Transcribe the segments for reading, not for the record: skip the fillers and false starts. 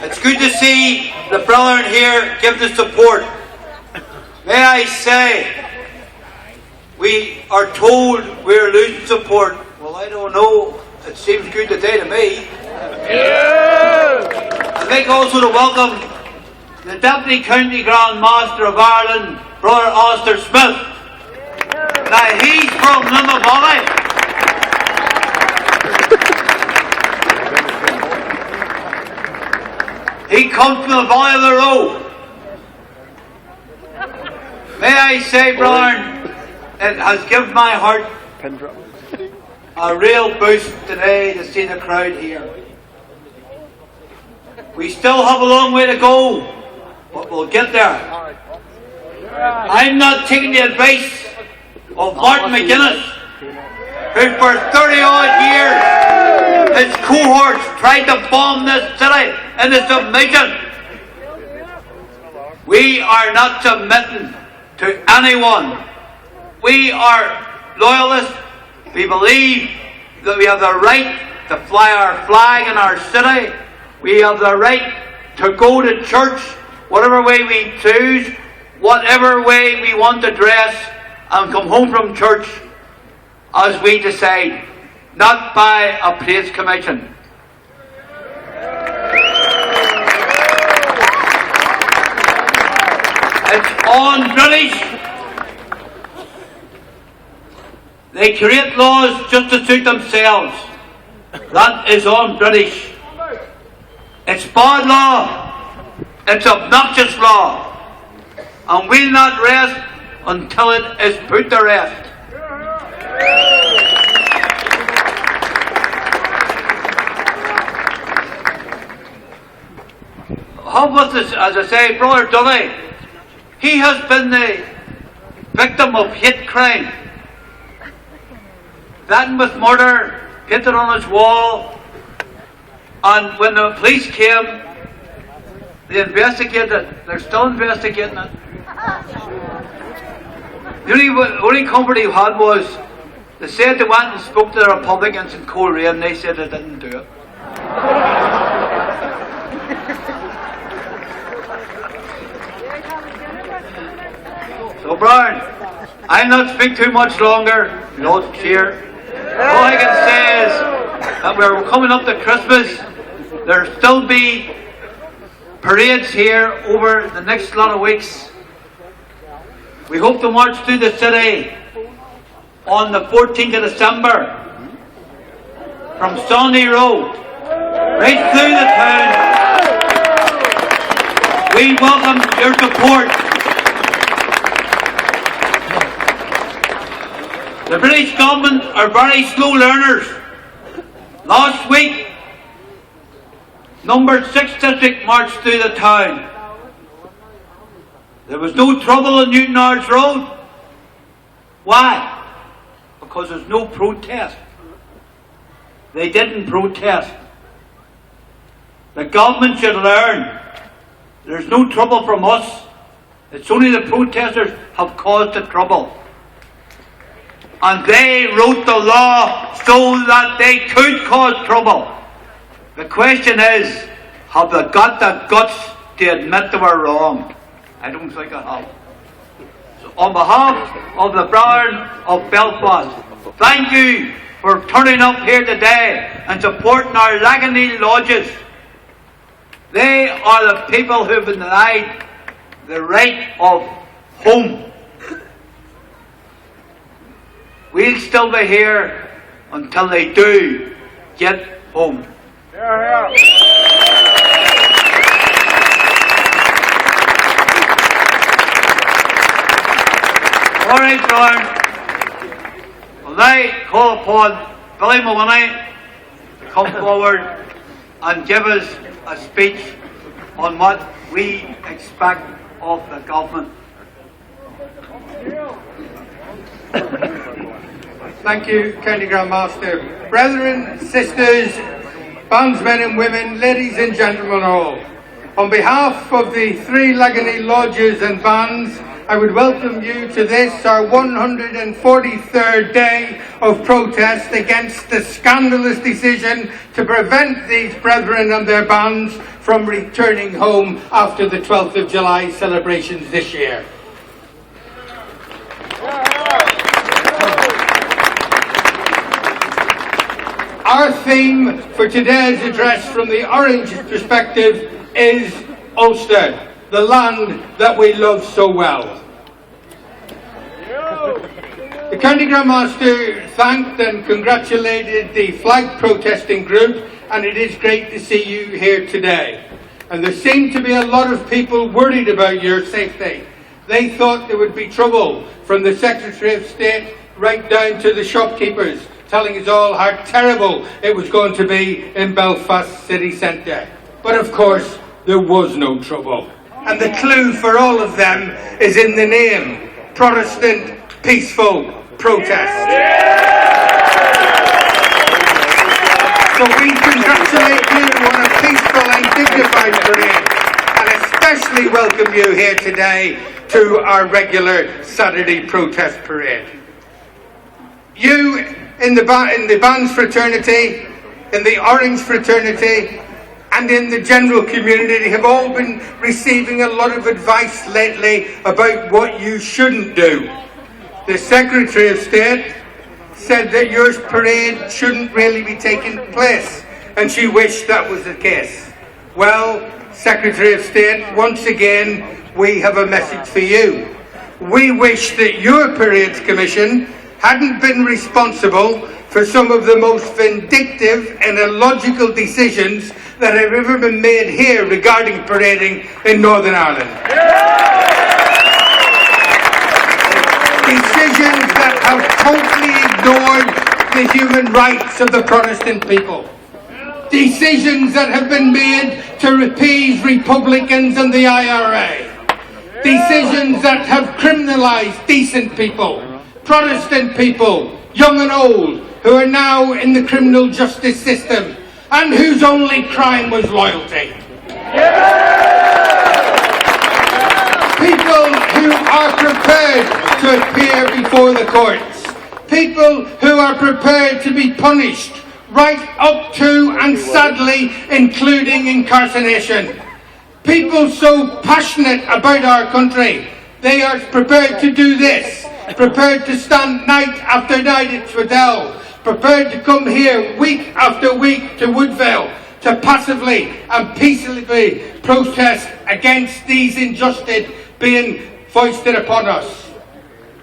It's good to see the brethren here give the support. May I say, we are told we're losing support. Well, I don't know. It seems good today to me. Yeah. I'd like also to welcome the Deputy County Grand Master of Ireland, Brother Alistair Smith. Now, he's from Limavady. He comes from the Valley of the Roe. May I say, brethren, it has given my heart a real boost today to see the crowd here. We still have a long way to go, but we'll get there. I'm not taking the advice of Martin McGuinness, who for 30-odd years, his cohorts tried to bomb this city into submission. We are not submitting to anyone. We are loyalists. We believe that we have the right to fly our flag in our city. We have the right to go to church whatever way we choose, whatever way we want to dress, and come home from church as we decide, not by a praise commission. It's on British. They create laws just to suit themselves. That is on British. It's bad law. It's obnoxious law. And we'll not rest until it is put to rest. How about this, as I say, Brother Dudley? He has been the victim of hate crime. That with murder, painted on his wall, and when the police came, they investigated it. They're still investigating it. The only comfort he had was, they said they went and spoke to the Republicans in Korea, and they said they didn't do it. So, Brian, I'll not speak too much longer. Lord cheer. All I can say is that we're coming up to Christmas. There'll still be parades here over the next lot of weeks. We hope to march through the city on the 14th of December from Sunday Road right through the town. We welcome your support. The British government are very slow learners. Last week, number 6 district marched through the town. There was no trouble on Newton Ards Road. Why? Because there's no protest. They didn't protest. The government should learn. There's no trouble from us. It's only the protesters have caused the trouble. And they wrote the law so that they could cause trouble. The question is, have they got the guts to admit they were wrong? I don't think I have. So on behalf of the brethren of Belfast, thank you for turning up here today and supporting our Lagany lodges. They are the people who have been denied the right of home. We'll still be here until they do get home. Yeah. All right, Brian. Well, I call upon Billy Maloney to come forward and give us a speech on what we expect of the government. Thank you, County Grand Master. Brethren, sisters, bandsmen and women, ladies and gentlemen all, on behalf of the 3 Lagany lodges and bands I would welcome you to this, our 143rd day of protest against the scandalous decision to prevent these brethren and their bands from returning home after the 12th of July celebrations this year. Our theme for today's address from the Orange perspective is Ulster, the land that we love so well. The County Grand Master thanked and congratulated the flag protesting group, and it is great to see you here today. And there seemed to be a lot of people worried about your safety. They thought there would be trouble, from the Secretary of State right down to the shopkeepers, telling us all how terrible it was going to be in Belfast city centre. But of course, there was no trouble. And the clue for all of them is in the name: Protestant Peaceful Protest. So we congratulate you on a peaceful and dignified parade, and especially welcome you here today to our regular Saturday protest parade. You in the bands fraternity, in the Orange fraternity, and in the general community have all been receiving a lot of advice lately about what you shouldn't do. The Secretary of State said that your parade shouldn't really be taking place, and she wished that was the case. Well, Secretary of State, once again, we have a message for you. We wish that your Parades Commission hadn't been responsible for some of the most vindictive and illogical decisions that have ever been made here regarding parading in Northern Ireland. Decisions that have totally ignored the human rights of the Protestant people. Decisions that have been made to appease Republicans and the IRA. Decisions that have criminalised decent people, Protestant people, young and old, who are now in the criminal justice system and whose only crime was loyalty. People who are prepared to appear before the courts. People who are prepared to be punished, right up to and sadly including incarceration. People so passionate about our country, they are prepared to do this, prepared to stand night after night at WOODVALE, prepared to come here week after week to WOODVALE to passively and peacefully protest against these injustices being foisted upon us.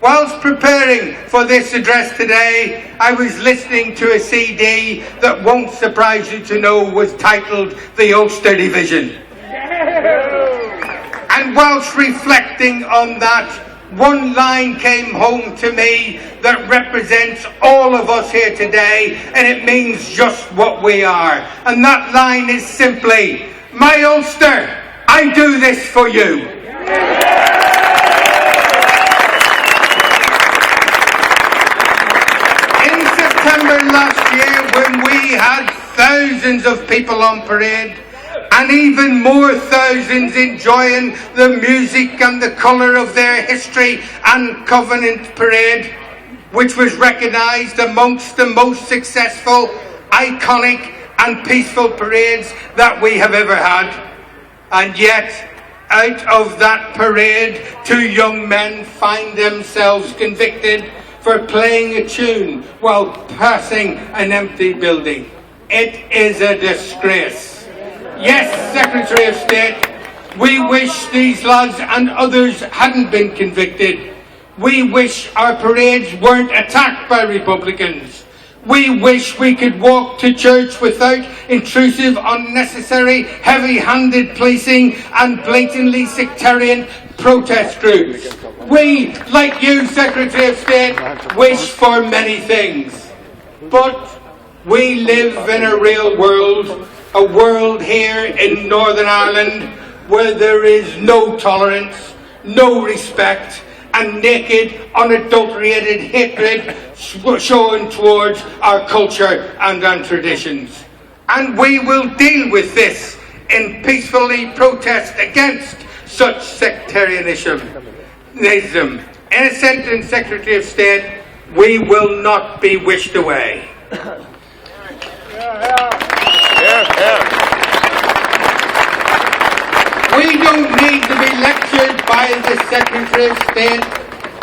Whilst preparing for this address today, I was listening to a CD that won't surprise you to know was titled The Ulster Division. And whilst reflecting on that, one line came home to me that represents all of us here today, and it means just what we are. And that line is simply, "My Ulster, I do this for you." In September last year, when we had thousands of people on parade, and even more thousands enjoying the music and the colour of their history and covenant parade, which was recognised amongst the most successful, iconic and peaceful parades that we have ever had. And yet, out of that parade, 2 young men find themselves convicted for playing a tune while passing an empty building. It is a disgrace. Yes, Secretary of State, we wish these lads and others hadn't been convicted. We wish our parades weren't attacked by Republicans. We wish we could walk to church without intrusive, unnecessary, heavy-handed policing and blatantly sectarian protest groups. We, like you, Secretary of State, wish for many things. But we live in a real world, a world here in Northern Ireland where there is no tolerance, no respect, and naked, unadulterated hatred shown towards our culture and our traditions. And we will deal with this in peacefully protest against such sectarianism. innocent and Secretary of State, we will not be wished away. We don't need to be lectured by the Secretary of State,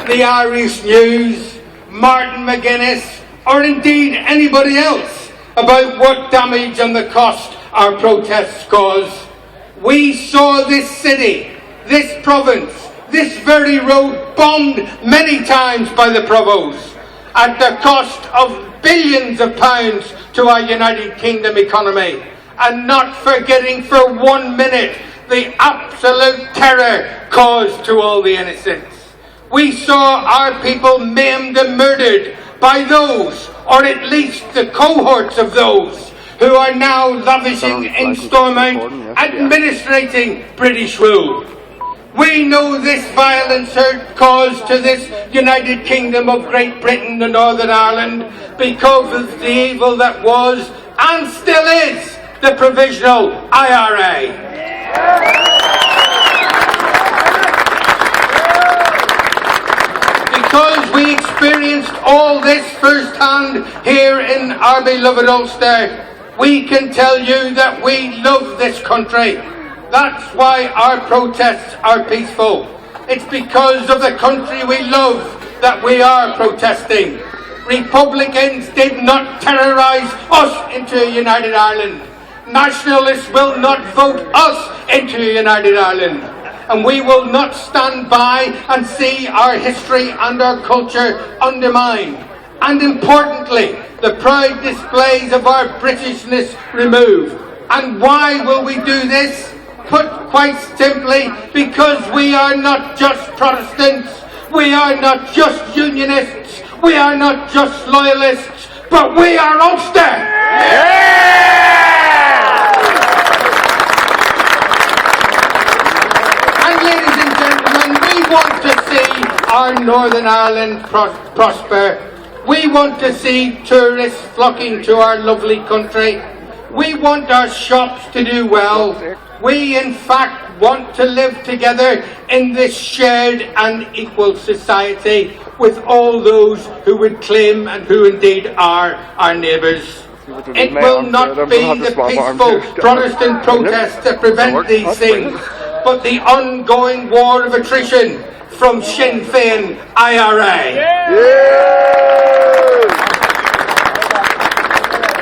the Irish News, Martin McGuinness, or indeed anybody else about what damage and the cost our protests cause. We saw this city, this province, this very road bombed many times by the Provost at the cost of billions of pounds to our United Kingdom economy, and not forgetting for 1 minute the absolute terror caused to all the innocents. We saw our people maimed and murdered by those, or at least the cohorts of those, who are now lavishing in Stormont, administrating British rule. We know this violence caused to this United Kingdom of Great Britain and Northern Ireland because of the evil that was, and still is, the Provisional IRA. Because we experienced all this firsthand here in our beloved Ulster, we can tell you that we love this country. That's why our protests are peaceful. It's because of the country we love that we are protesting. Republicans did not terrorise us into a United Ireland. Nationalists will not vote us into a United Ireland. And we will not stand by and see our history and our culture undermined. And importantly, the proud displays of our Britishness removed. And why will we do this? Put quite simply, because we are not just Protestants, we are not just Unionists, we are not just Loyalists, but we are Ulster! And ladies and gentlemen, we want to see our Northern Ireland prosper. We want to see tourists flocking to our lovely country. We want our shops to do well. We, in fact, want to live together in this shared and equal society with all those who would claim and who indeed are our neighbours. It will not be the peaceful Protestant protests that prevent these things, but the ongoing war of attrition from Sinn Féin IRA.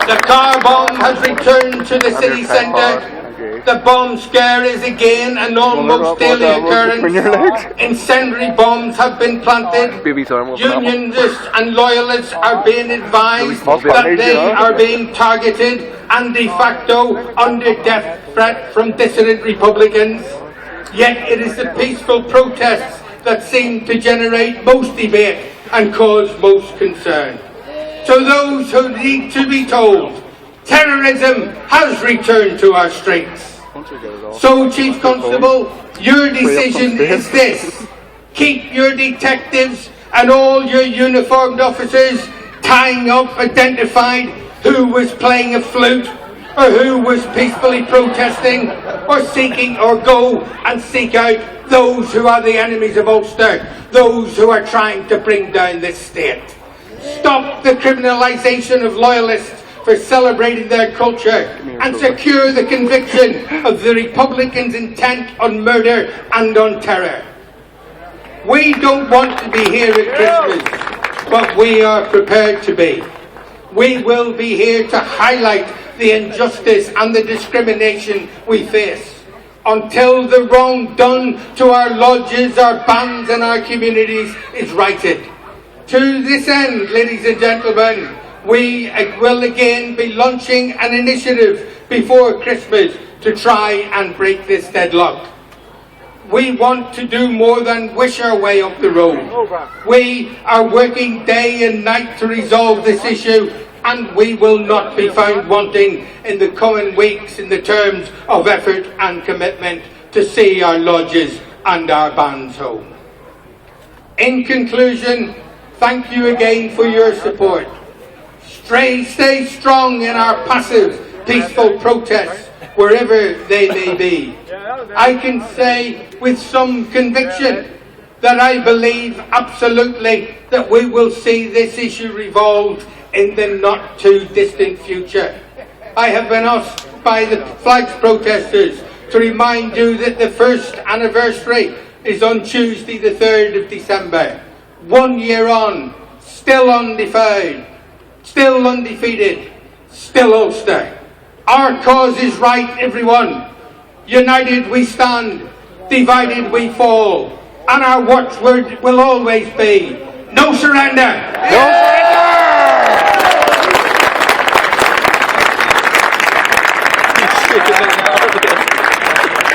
The car bomb has returned to the city centre. The bomb scare is again an almost daily occurrence. Incendiary bombs have been planted. Unionists and loyalists are being advised that they are being targeted and de facto under death threat from dissident Republicans. Yet it is the peaceful protests that seem to generate most debate and cause most concern. To those who need to be told, terrorism has returned to our streets. So, Chief Constable, your decision is this. Keep your detectives and all your uniformed officers tying up identified who was playing a flute or who was peacefully protesting or seeking or go and seek out those who are the enemies of Ulster, those who are trying to bring down this state. Stop the criminalisation of loyalists for celebrating their culture and secure the conviction of the Republicans' intent on murder and on terror. We don't want to be here at Christmas, but we are prepared to be. We will be here to highlight the injustice and the discrimination we face until the wrong done to our lodges, our bands and our communities is righted. To this end, ladies and gentlemen, we will again be launching an initiative before Christmas to try and break this deadlock. We want to do more than wish our way up the road. We are working day and night to resolve this issue, and we will not be found wanting in the coming weeks in the terms of effort and commitment to see our lodges and our bands home. In conclusion, thank you again for your support. Stay strong in our passive, peaceful protests, wherever they may be. I can say with some conviction that I believe absolutely that we will see this issue resolved in the not too distant future. I have been asked by the flags protesters to remind you that the first anniversary is on Tuesday the 3rd of December. 1 year on, still undefeated, still undefeated, still Ulster. Our cause is right, everyone. United we stand, divided we fall. And our watchword will always be, no surrender! No surrender!